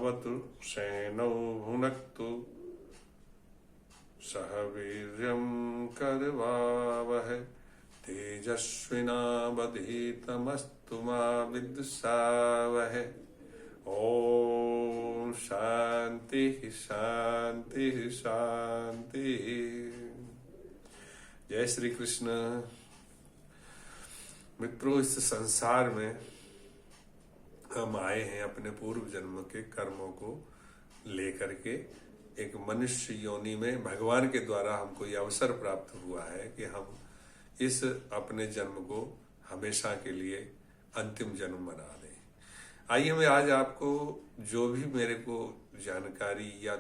भवतु सेनौ भुनक्तु सह वीर्यं करवावहै तेजस्विनावधीतमस्तु मा विद्विषावहै। ओम शांति शांति शांति। जय श्री कृष्ण। मित्रों, इस संसार में हम आए हैं अपने पूर्व जन्म के कर्मों को लेकर के। एक मनुष्य योनि में भगवान के द्वारा हमको ये अवसर प्राप्त हुआ है कि हम इस अपने जन्म को हमेशा के लिए अंतिम जन्म बना दें। आइए, मैं आज आपको जो भी मेरे को जानकारी या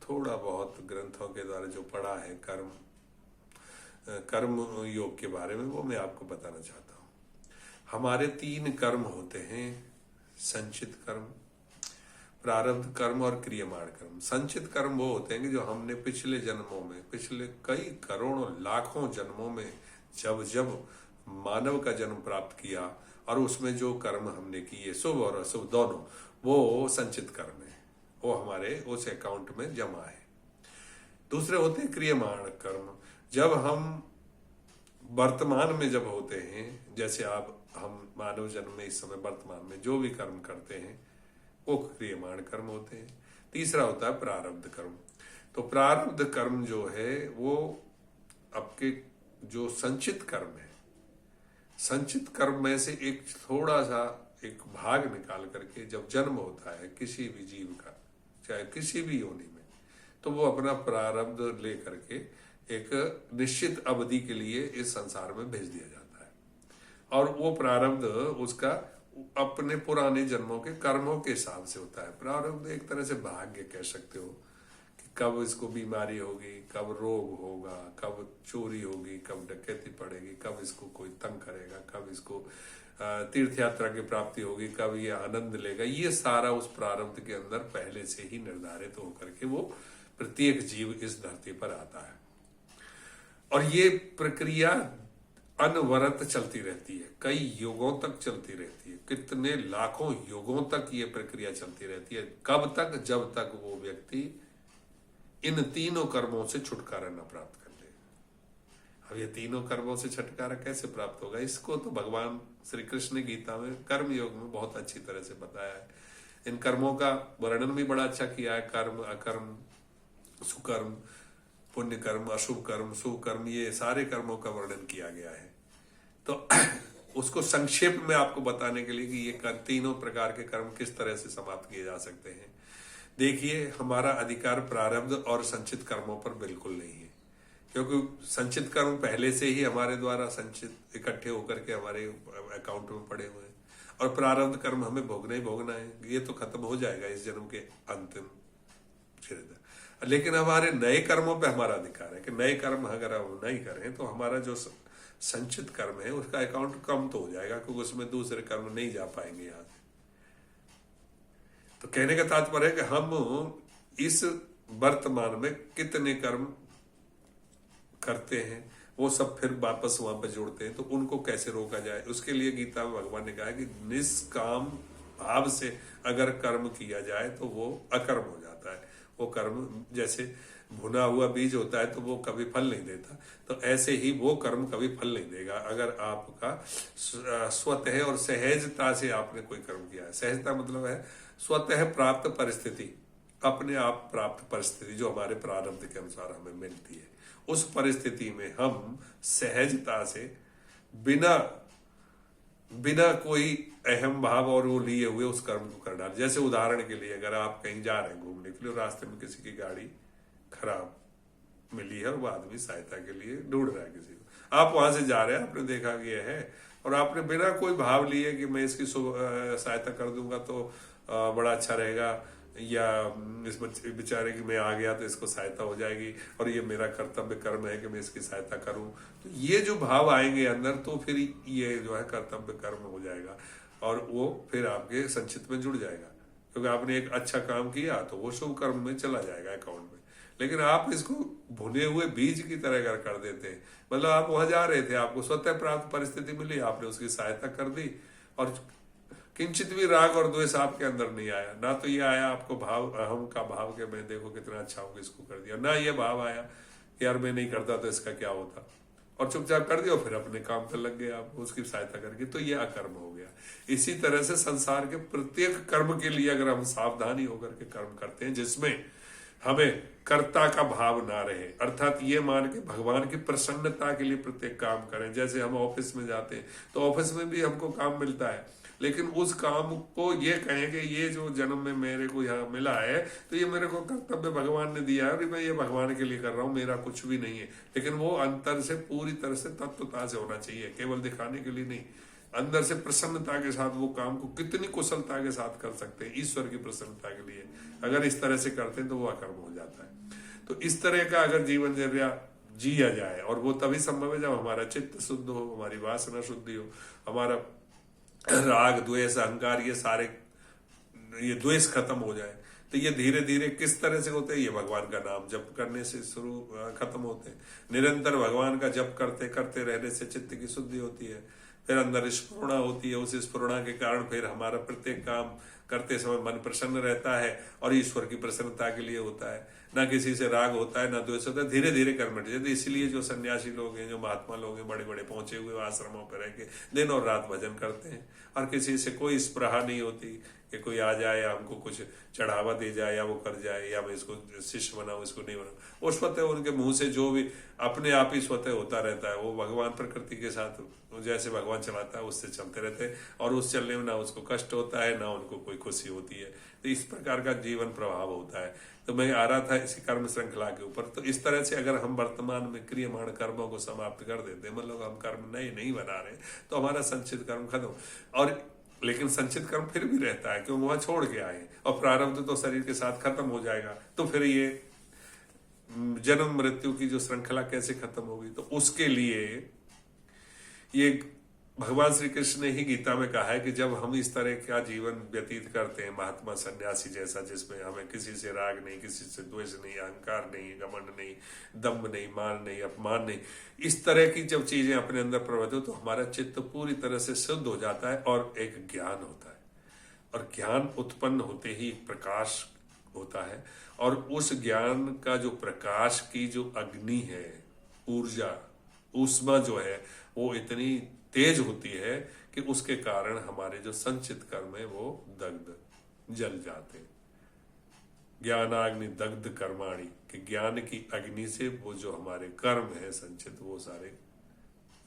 थोड़ा बहुत ग्रंथों के द्वारा जो पढ़ा है कर्म योग के बारे में, वो मैं आपको बताना चाहता हूँ। हमारे 3 कर्म होते हैं, संचित कर्म, प्रारब्ध कर्म और क्रियमाण कर्म। संचित कर्म वो होते हैं कि जो हमने पिछले जन्मों में, पिछले कई करोड़ों लाखों जन्मों में जब जब मानव का जन्म प्राप्त किया और उसमें जो कर्म हमने किए, शुभ और अशुभ दोनों, वो संचित कर्म है, वो हमारे उस अकाउंट में जमा है। दूसरे होते हैं क्रियमाण कर्म। जब हम वर्तमान में जब होते हैं, जैसे हम मानव जन्म में इस समय वर्तमान में जो भी कर्म करते हैं वो क्रियमाण कर्म होते हैं। तीसरा होता है प्रारब्ध कर्म। तो प्रारब्ध कर्म जो है वो आपके जो संचित कर्म है, संचित कर्म में से एक थोड़ा सा एक भाग निकाल करके जब जन्म होता है किसी भी जीव का, चाहे किसी भी योनि में, तो वो अपना प्रारब्ध ले करके एक निश्चित अवधि के लिए इस संसार में भेज दिया जाता है। और वो प्रारब्ध उसका अपने पुराने जन्मों के कर्मों के हिसाब से होता है। प्रारब्ध एक तरह से भाग्य कह सकते हो कि कब इसको बीमारी होगी, कब रोग होगा, कब चोरी होगी, कब डकैती पड़ेगी, कब इसको कोई तंग करेगा, कब इसको तीर्थ यात्रा की प्राप्ति होगी, कब ये आनंद लेगा। ये सारा उस प्रारब्ध के अंदर पहले से ही निर्धारित होकर के वो प्रत्येक जीव इस धरती पर आता है। और ये प्रक्रिया अनवरत चलती रहती है, कई युगों तक चलती रहती है, कितने लाखों युगों तक ये प्रक्रिया चलती रहती है। कब तक? जब तक वो व्यक्ति इन 3 कर्मों से छुटकारा न प्राप्त कर ले। अब ये 3 कर्मों से छुटकारा कैसे प्राप्त होगा, इसको तो भगवान श्री कृष्ण ने गीता में कर्म योग में बहुत अच्छी तरह से बताया है। इन कर्मों का वर्णन भी बड़ा अच्छा किया है। कर्म, अकर्म, सुकर्म, पुण्य कर्म, अशुभ कर्म, शुभ कर्म, ये सारे कर्मों का वर्णन किया गया है। तो उसको संक्षेप में आपको बताने के लिए कि ये 3 प्रकार के कर्म किस तरह से समाप्त किए जा सकते हैं। देखिए, हमारा अधिकार प्रारब्ध और संचित कर्मों पर बिल्कुल नहीं है, क्योंकि संचित कर्म पहले से ही हमारे द्वारा संचित इकट्ठे होकर के हमारे अकाउंट में पड़े हुए हैं, और प्रारब्ध कर्म हमें भोगना ही भोगना है। ये तो खत्म हो जाएगा इस जन्म के अंतिम क्षेत्र। लेकिन हमारे नए कर्मों पे हमारा अधिकार है कि नए कर्म अगर हम नहीं करें तो हमारा जो संचित कर्म है उसका अकाउंट कम तो हो जाएगा, क्योंकि उसमें दूसरे कर्म नहीं जा पाएंगे यहाँ से। तो कहने का तात्पर्य है कि हम इस वर्तमान में कितने कर्म करते हैं वो सब फिर वापस वहां पर जोड़ते हैं। तो उनको कैसे रोका जाए, उसके लिए गीता में भगवान ने कहा है कि निष्काम भाव से अगर कर्म किया जाए तो वो अकर्म हो जाता है। वो कर्म जैसे भुना हुआ बीज होता है तो वो कभी फल नहीं देता, तो ऐसे ही वो कर्म कभी फल नहीं देगा अगर आपका स्वतः और सहजता से आपने कोई कर्म किया है। सहजता मतलब है स्वतः प्राप्त परिस्थिति, अपने आप प्राप्त परिस्थिति जो हमारे प्रारब्ध के अनुसार हमें मिलती है। उस परिस्थिति में हम सहजता से बिना कोई अहम भाव और वो लिए हुए उस कर्म को कर डाल। जैसे उदाहरण के लिए, अगर आप कहीं जा रहे हैं घूमने के लिए, रास्ते में किसी की गाड़ी खराब मिली है और वो आदमी सहायता के लिए ढूंढ रहा है किसी को, आप वहां से जा रहे हैं, आपने देखा कि यह है, और आपने बिना कोई भाव लिए कि मैं इसकी सहायता कर दूंगा तो बड़ा अच्छा रहेगा, या इस बेचारे की मैं आ गया तो इसको सहायता हो जाएगी और ये मेरा कर्तव्य कर्म है कि मैं इसकी सहायता करूं, तो ये जो भाव आएंगे अंदर तो फिर ये जो है कर्तव्य कर्म हो जाएगा और वो फिर आपके संचित में जुड़ जाएगा, क्योंकि आपने एक अच्छा काम किया तो वो शुभ कर्म में चला जाएगा अकाउंट में। लेकिन आप इसको भुने हुए बीज की तरह अगर कर देते हैं, मतलब आप वहां जा रहे थे, आपको स्वतः प्राप्त परिस्थिति मिली, आपने उसकी सहायता कर दी और किंचित भी राग और द्वेष आपके अंदर नहीं आया, ना तो ये आया आपको भाव अहम का भाव के मैं देखो कितना अच्छा हूं इसको कर दिया, ना ये भाव आया कि यार मैं नहीं करता तो इसका क्या होता, और चुपचाप कर दिया, फिर अपने काम पे लग गए आप उसकी सहायता करके, तो ये अकर्म हो गया। इसी तरह से संसार के प्रत्येक कर्म के लिए अगर हम सावधानी होकर के कर्म करते हैं जिसमें हमें कर्ता का भाव ना रहे, अर्थात ये मान के भगवान की प्रसन्नता के लिए प्रत्येक काम करें। जैसे हम ऑफिस में जाते हैं तो ऑफिस में भी हमको काम मिलता है, लेकिन उस काम को ये कहें कि ये जो जन्म में मेरे को यहाँ मिला है तो ये मेरे को कर्तव्य भगवान ने दिया है और मैं ये भगवान के लिए कर रहा हूँ, मेरा कुछ भी नहीं है। लेकिन वो अंतर से पूरी तरह से तत्वता से होना चाहिए, केवल दिखाने के लिए नहीं। अंदर से प्रसन्नता के साथ वो काम को कितनी कुशलता के साथ कर सकते हैं ईश्वर की प्रसन्नता के लिए, अगर इस तरह से करते हैं तो वो अकर्म हो जाता है। तो इस तरह का अगर जीवनचर्या जिया जाए, और वो तभी संभव है जब हमारा चित्त शुद्ध हो, हमारी वासना शुद्धि हो, हमारा राग द्वेष अहंकार ये द्वेष खत्म हो जाए। तो ये धीरे धीरे किस तरह से होते हैं, ये भगवान का नाम जप करने से शुरू खत्म होते हैं। निरंतर भगवान का जप करते करते रहने से चित्त की शुद्धि होती है, फिर अंदर स्फुरणा होती है, उस स्फुरणा के कारण फिर हमारा प्रत्येक काम करते समय मन प्रसन्न रहता है और ईश्वर की प्रसन्नता के लिए होता है, ना किसी से राग होता है ना द्वेष होता है, धीरे धीरे कर्म मिट जाते। इसलिए जो सन्यासी लोग हैं, जो महात्मा लोग हैं, बड़े बड़े पहुंचे हुए आश्रमों पर रह के दिन और रात भजन करते हैं और किसी से कोई स्पृहा नहीं होती कि कोई आ जाए या हमको कुछ चढ़ावा दे जाए या वो कर जाए या मैं इसको शिष्य बनाऊं इसको नहीं बनाऊं। वो स्वतः उनके मुंह से जो भी अपने आप ही स्वतः होता रहता है, वो भगवान प्रकृति के साथ जैसे भगवान चलाता है उससे चलते रहते हैं और उस चलने में ना उसको कष्ट होता है ना उनको कोई खुशी होती है। तो इस प्रकार का जीवन प्रभाव होता है। तो मैं आ रहा था इसी कर्म श्रृंखला के ऊपर। तो इस तरह से अगर हम वर्तमान में क्रियमाण कर्मों को समाप्त कर देते, मतलब हम कर्म नहीं बना रहे, तो हमारा संचित कर्म खत्म। और लेकिन संचित कर्म फिर भी रहता है क्योंकि वहां छोड़ के आए, और प्रारब्ध तो शरीर के साथ खत्म हो जाएगा। तो फिर ये जन्म मृत्यु की जो श्रृंखला कैसे खत्म होगी? तो उसके लिए ये भगवान श्री कृष्ण ने ही गीता में कहा है कि जब हम इस तरह का जीवन व्यतीत करते हैं, महात्मा सन्यासी जैसा, जिसमें हमें किसी से राग नहीं, किसी से द्वेष नहीं, अहंकार नहीं, घमंड नहीं, दम्भ नहीं, मान नहीं, अपमान नहीं, इस तरह की जब चीजें अपने अंदर प्रवृत्त हो तो हमारा चित्त पूरी तरह से शुद्ध हो जाता है और एक ज्ञान होता है। और ज्ञान उत्पन्न होते ही एक प्रकाश होता है, और उस ज्ञान का जो प्रकाश की जो अग्नि है, ऊर्जा, ऊष्मा जो है, वो इतनी तेज होती है कि उसके कारण हमारे जो संचित कर्म है वो दग्ध जल जाते। ज्ञानाग्नि दग्ध कर्माणि, कि ज्ञान की अग्नि से वो जो हमारे कर्म है संचित वो सारे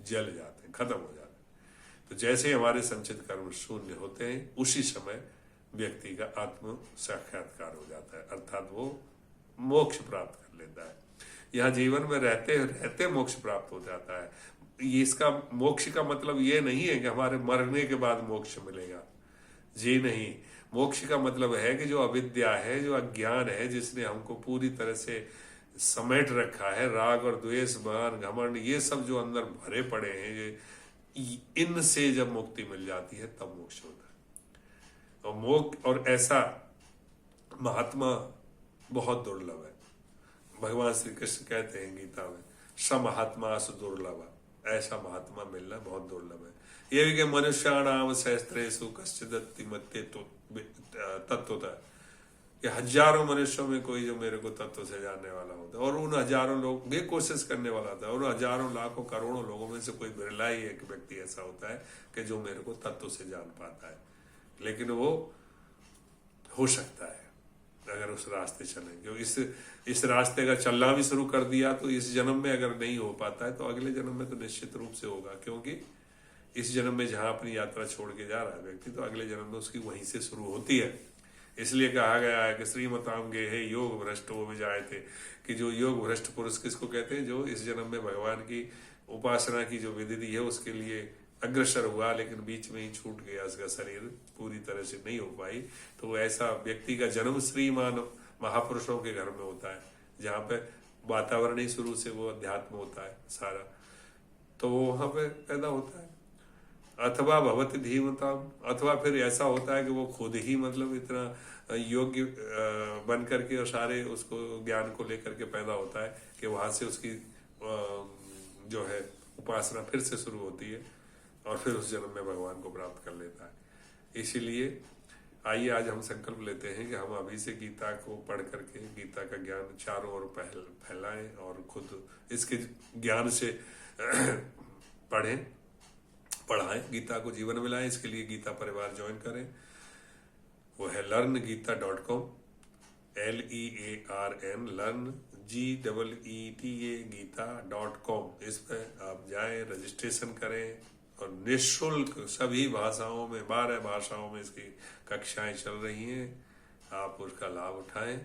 जल जाते हैं, खत्म हो जाते हैं। तो जैसे हमारे संचित कर्म शून्य होते हैं, उसी समय व्यक्ति का आत्म साक्षात्कार हो जाता है, अर्थात वो मोक्ष प्राप्त कर लेता है। यहाँ जीवन में रहते रहते मोक्ष प्राप्त हो जाता है। ये इसका मोक्ष का मतलब ये नहीं है कि हमारे मरने के बाद मोक्ष मिलेगा, जी नहीं। मोक्ष का मतलब है कि जो अविद्या है, जो अज्ञान है, जिसने हमको पूरी तरह से समेट रखा है, राग और द्वेष, मान, घमंड, ये सब जो अंदर भरे पड़े हैं, इनसे जब मुक्ति मिल जाती है तब मोक्ष होता है। और मोक्ष, और ऐसा महात्मा बहुत दुर्लभ है। भगवान श्री कृष्ण कहते हैं गीता में, स महात्मा सुदुर्लभ, ऐसा महात्मा मिलना बहुत दुर्लभ है। ये भी कि मनुष्याणाम सहस्त्रेषु कश्चिदत्ति मत्ते तत्वतः, कि हजारों मनुष्यों में कोई जो मेरे को तत्व से जानने वाला होता है, और उन हजारों लोग ये कोशिश करने वाला होता है, और हजारों लाखों करोड़ों लोगों में से कोई बिरला ही एक व्यक्ति ऐसा होता है कि जो मेरे को तत्व से जान पाता है। लेकिन वो हो सकता है अगर उस रास्ते चलें, क्योंकि इस रास्ते का चलना भी शुरू कर दिया तो इस जन्म में अगर नहीं हो पाता है तो अगले जन्म में तो निश्चित रूप से होगा। क्योंकि इस जन्म में जहां अपनी यात्रा छोड़ के जा रहा है व्यक्ति, तो अगले जन्म में उसकी वहीं से शुरू होती है। इसलिए कहा गया है कि श्रीमताम गे हे योग भ्रष्ट वो भी जाए थे, कि जो योग भ्रष्ट पुरुष किसको कहते हैं? जो इस जन्म में भगवान की उपासना की जो विधि दी है उसके लिए अग्रसर हुआ, लेकिन बीच में ही छूट गया, उसका शरीर पूरी तरह से नहीं हो पाई। तो ऐसा व्यक्ति का जन्म श्रीमान महापुरुषों के घर में होता है, जहाँ पे वातावरण ही शुरू से वो अध्यात्म होता है सारा, तो वो वहां पे पैदा होता है। अथवा भवति धीमताम, अथवा फिर ऐसा होता है कि वो खुद ही मतलब इतना योग्य बन करके और सारे उसको ज्ञान को लेकर के पैदा होता है कि वहां से उसकी जो है उपासना फिर से शुरू होती है और फिर उस जन्म में भगवान को प्राप्त कर लेता है। इसीलिए आइए आज हम संकल्प लेते हैं कि हम अभी से गीता को पढ़ करके गीता का ज्ञान चारों ओर फैलाएं और खुद इसके ज्ञान से पढ़ाएं, गीता को जीवन में लाएं। इसके लिए गीता परिवार ज्वाइन करें, वो है learngita.com, LEARN, लर्न GEETA गीता.com। इस पर आप जाएं, रजिस्ट्रेशन करें और निःशुल्क सभी भाषाओं में 12 भाषाओं में इसकी कक्षाएं चल रही हैं, आप उसका लाभ उठाएं।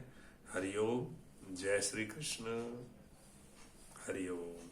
हरिओम, जय श्री कृष्ण, हरिओम।